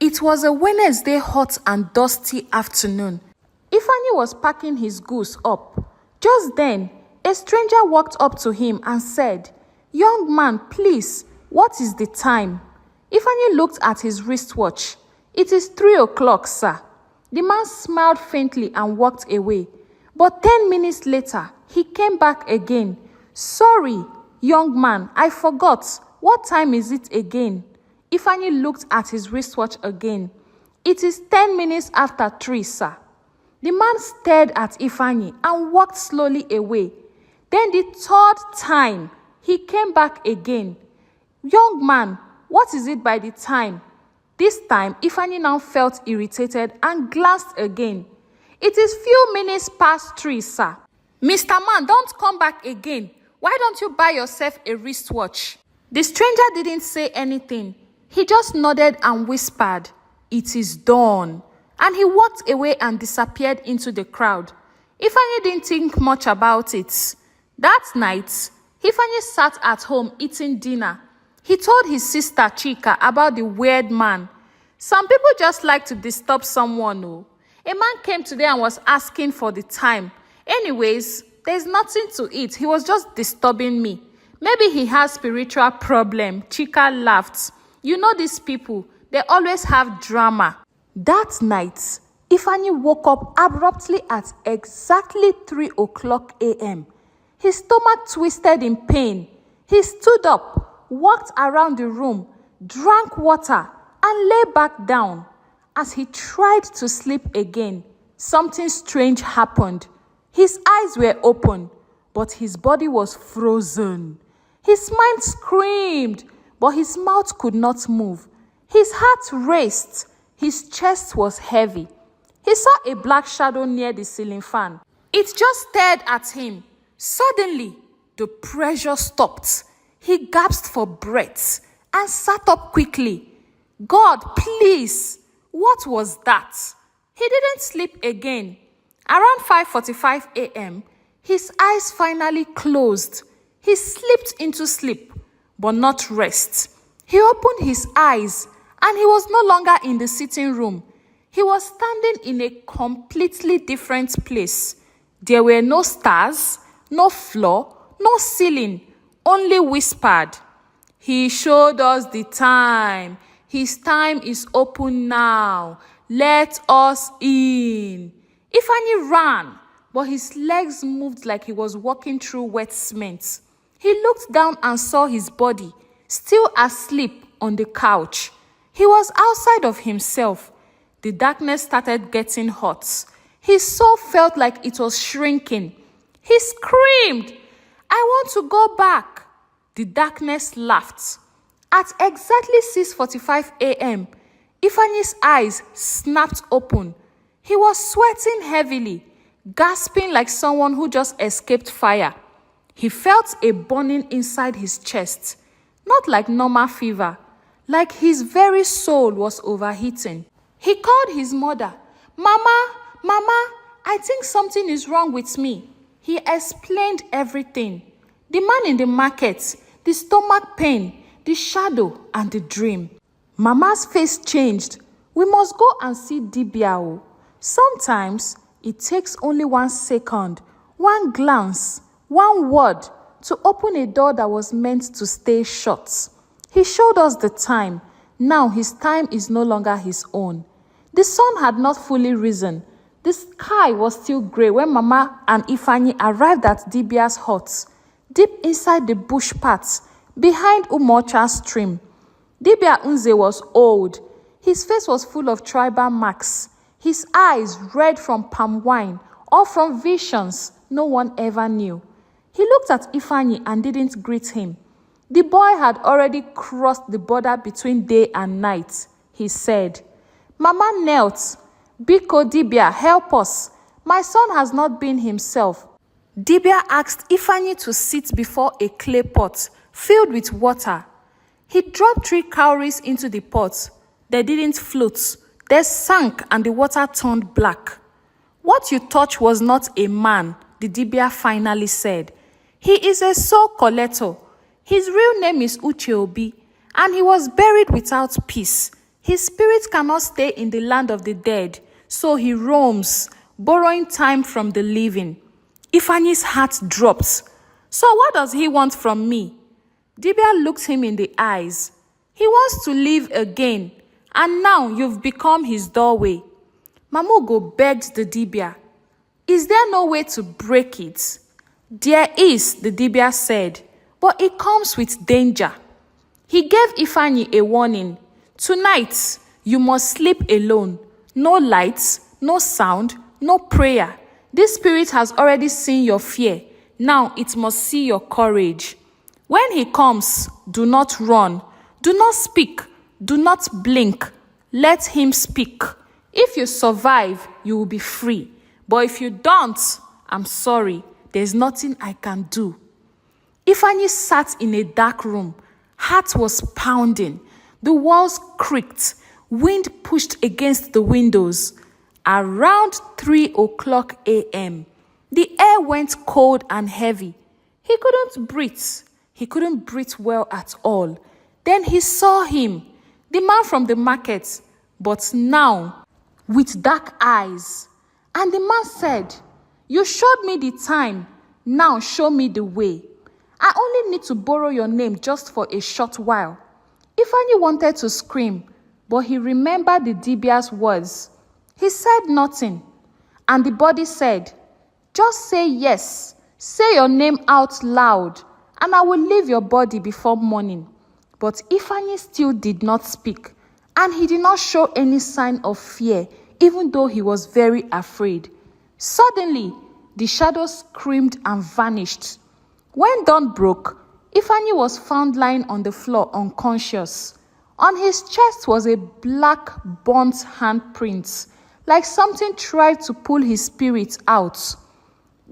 It was a Wednesday hot and dusty afternoon. Ifeanyi was packing his goods up. Just then, a stranger walked up to him and said, "Young man, please, what is the time?" Ifeanyi looked at his wristwatch. "It is 3 o'clock, sir." The man smiled faintly and walked away. But 10 minutes later, he came back again. "Sorry, young man, I forgot. What time is it again?" Ifeanyi looked at his wristwatch again. "It is 10 minutes after 3, sir." The man stared at Ifeanyi and walked slowly away. Then the third time, he came back again. "Young man, what is it by the time?" This time, Ifeanyi now felt irritated and glanced again. "It is few minutes past 3, sir." "Mr. Man, don't come back again. Why don't you buy yourself a wristwatch?" The stranger didn't say anything. He just nodded and whispered, "It is done." And he walked away and disappeared into the crowd. Ifeanyi didn't think much about it. That night, Ifeanyi sat at home eating dinner. He told his sister Chika about the weird man. Some people just like to disturb someone. Oh. A man came today and was asking for the time. Anyways, there's nothing to eat. He was just disturbing me. Maybe he has spiritual problem. Chika laughed. You know these people, they always have drama. That night, Ifeanyi woke up abruptly at exactly 3 o'clock a.m. His stomach twisted in pain. He stood up, walked around the room, drank water, and lay back down. As he tried to sleep again, something strange happened. His eyes were open, but his body was frozen. His mind screamed, but his mouth could not move. His heart raced. His chest was heavy. He saw a black shadow near the ceiling fan. It just stared at him. Suddenly, the pressure stopped. He gasped for breath and sat up quickly. "God, please, what was that?" He didn't sleep again. Around 5:45 a.m., his eyes finally closed. He slipped into sleep, but not rest. He opened his eyes, and he was no longer in the sitting room. He was standing in a completely different place. There were no stars, no floor, no ceiling, only whispered, "He showed us the time. His time is open now. Let us in." Ifeanyi ran, but his legs moved like he was walking through wet cement. He looked down and saw his body, still asleep on the couch. He was outside of himself. The darkness started getting hot. His soul felt like it was shrinking. He screamed, "I want to go back." The darkness laughed. At exactly 6:45 a.m., Ifeanyi's eyes snapped open. He was sweating heavily, gasping like someone who just escaped fire. He felt a burning inside his chest, not like normal fever, like his very soul was overheating. He called his mother. "Mama, Mama, I think something is wrong with me." He explained everything. The man in the market, the stomach pain, the shadow, and the dream. Mama's face changed. "We must go and see Dibia. Sometimes it takes only 1 second, 1 glance, 1 word to open a door that was meant to stay shut." He showed us the time. Now his time is no longer his own. The sun had not fully risen. The sky was still grey when Mama and Ifeanyi arrived at Dibia's hut, deep inside the bush paths behind Umocha's stream. Dibia Nze was old. His face was full of tribal marks. His eyes red from palm wine or from visions no one ever knew. He looked at Ifeanyi and didn't greet him. The boy had already crossed the border between day and night. He said, "Mama knelt. Biko Dibia, help us. My son has not been himself." Dibia asked Ifeanyi to sit before a clay pot filled with water. He dropped 3 cowries into the pot. They didn't float. They sank and the water turned black. "What you touched was not a man," the Dibia finally said. "He is a soul collector. His real name is Uche Obi, and he was buried without peace. His spirit cannot stay in the land of the dead, so he roams, borrowing time from the living. Ifeanyi's heart dropped. So what does he want from me? Dibia looked him in the eyes. He wants to live again, and now you've become his doorway. Mamugo begged the Dibia. Is there no way to break it? There is, the Dibia said, but it comes with danger. He gave Ifeanyi a warning. Tonight, you must sleep alone. No lights, no sound, no prayer. This spirit has already seen your fear. Now it must see your courage. When he comes, do not run. Do not speak. Do not blink. Let him speak. If you survive, you will be free. But if you don't, I'm sorry. There's nothing I can do. Ifeanyi sat in a dark room. Heart was pounding. The walls creaked. Wind pushed against the windows. Around 3 o'clock a.m., the air went cold and heavy. He couldn't breathe. He couldn't breathe well at all. Then he saw him, the man from the market, but now with dark eyes. And the man said, "You showed me the time. Now show me the way. I only need to borrow your name just for a short while." Ifeanyi wanted to scream, but he remembered the Dibia's words. He said nothing. And the body said, "Just say yes. Say your name out loud, and I will leave your body before morning." But Ifeanyi still did not speak, and he did not show any sign of fear, even though he was very afraid. Suddenly, the shadow screamed and vanished. When dawn broke, Ifeanyi was found lying on the floor unconscious. On his chest was a black burnt handprint, like something tried to pull his spirit out.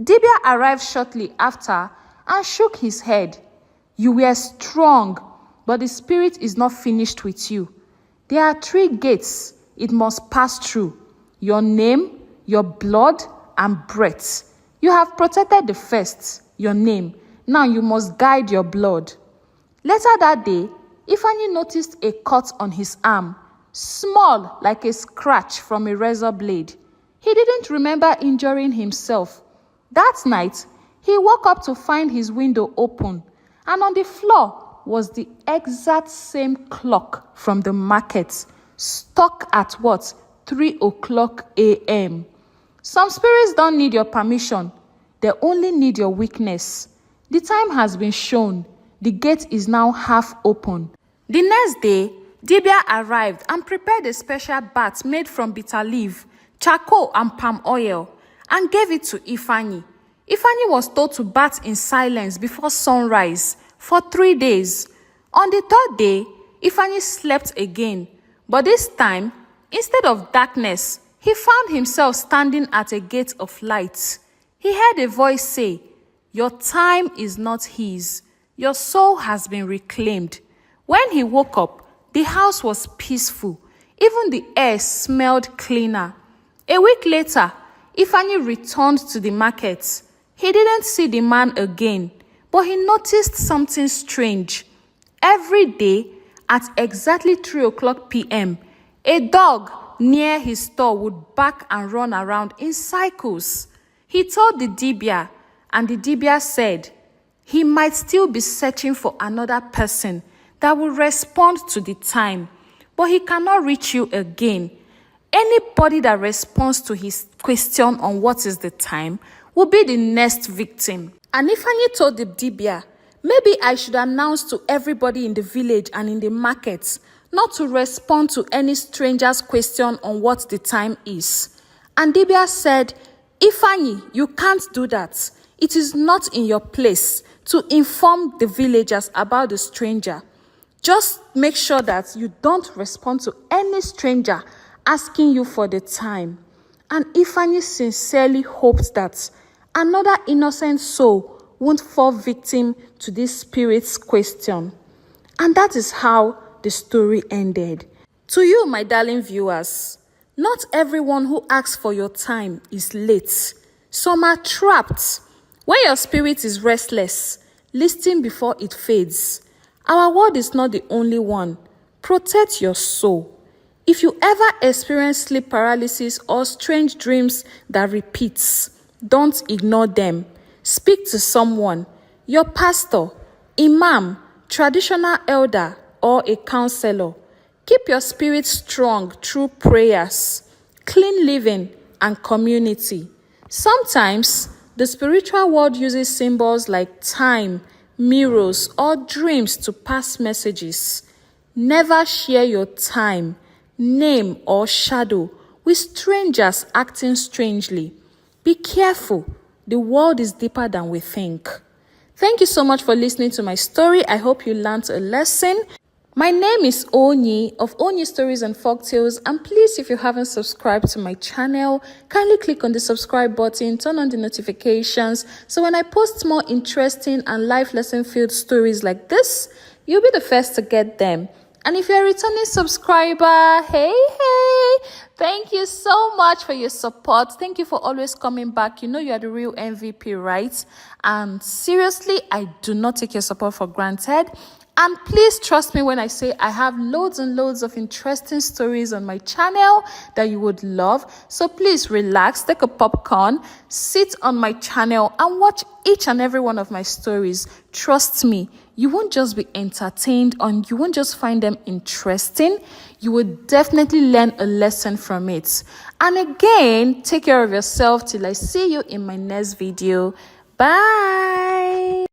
Dibia arrived shortly after and shook his head. "You were strong, but the spirit is not finished with you. There are 3 gates it must pass through: your name, your blood, and breath. You have protected the first, your name. Now you must guide your blood." Later that day, Ifeanyi noticed a cut on his arm, small like a scratch from a razor blade. He didn't remember injuring himself. That night, he woke up to find his window open, and on the floor was the exact same clock from the market, stuck at 3 o'clock a.m. Some spirits don't need your permission. They only need your weakness. The time has been shown. The gate is now half open. The next day, Dibia arrived and prepared a special bath made from bitter leaf, charcoal, and palm oil, and gave it to Ifeanyi. Ifeanyi was told to bath in silence before sunrise for 3 days. On the 3rd day, Ifeanyi slept again, but this time, instead of darkness, he found himself standing at a gate of light. He heard a voice say, "Your time is not his. Your soul has been reclaimed." When he woke up, the house was peaceful. Even the air smelled cleaner. A week later, Ifeanyi returned to the market. He didn't see the man again, but he noticed something strange. Every day, at exactly 3 o'clock p.m., a dog near his store would bark and run around in cycles. He told the Dibia, and the Dibia said he might still be searching for another person that will respond to the time, but he cannot reach you again. Anybody that responds to his question on what is the time will be the next victim. And Ifeanyi told the Dibia, maybe I should announce to everybody in the village and in the markets not to respond to any stranger's question on what the time is. And Dibia said, Ifeanyi, you can't do that. It is not in your place to inform the villagers about the stranger. Just make sure that you don't respond to any stranger asking you for the time. And Ifeanyi sincerely hoped that another innocent soul won't fall victim to this spirit's question. And that is how the story ended. To you, my darling viewers, not everyone who asks for your time is late. Some are trapped. When your spirit is restless, listen before it fades. Our world is not the only one. Protect your soul. If you ever experience sleep paralysis or strange dreams that repeats, don't ignore them. Speak to someone, your pastor, imam, traditional elder, or a counselor. Keep your spirit strong through prayers, clean living, and community. Sometimes, the spiritual world uses symbols like time, mirrors, or dreams to pass messages. Never share your time, name, or shadow with strangers acting strangely. Be careful. The world is deeper than we think. Thank you so much for listening to my story. I hope you learned a lesson. My name is Onyi of Onyi Stories and Folktales, and please, if you haven't subscribed to my channel, kindly click on the subscribe button, turn on the notifications, so when I post more interesting and life lesson filled stories like this, you'll be the first to get them. And if you're a returning subscriber, hey, thank you so much for your support. Thank you for always coming back. You know you're the real MVP, right? And seriously, I do not take your support for granted. And please trust me when I say I have loads and loads of interesting stories on my channel that you would love. So please relax, take a popcorn, sit on my channel and watch each and every one of my stories. Trust me, you won't just be entertained and you won't just find them interesting. You will definitely learn a lesson from it. And again, take care of yourself till I see you in my next video. Bye.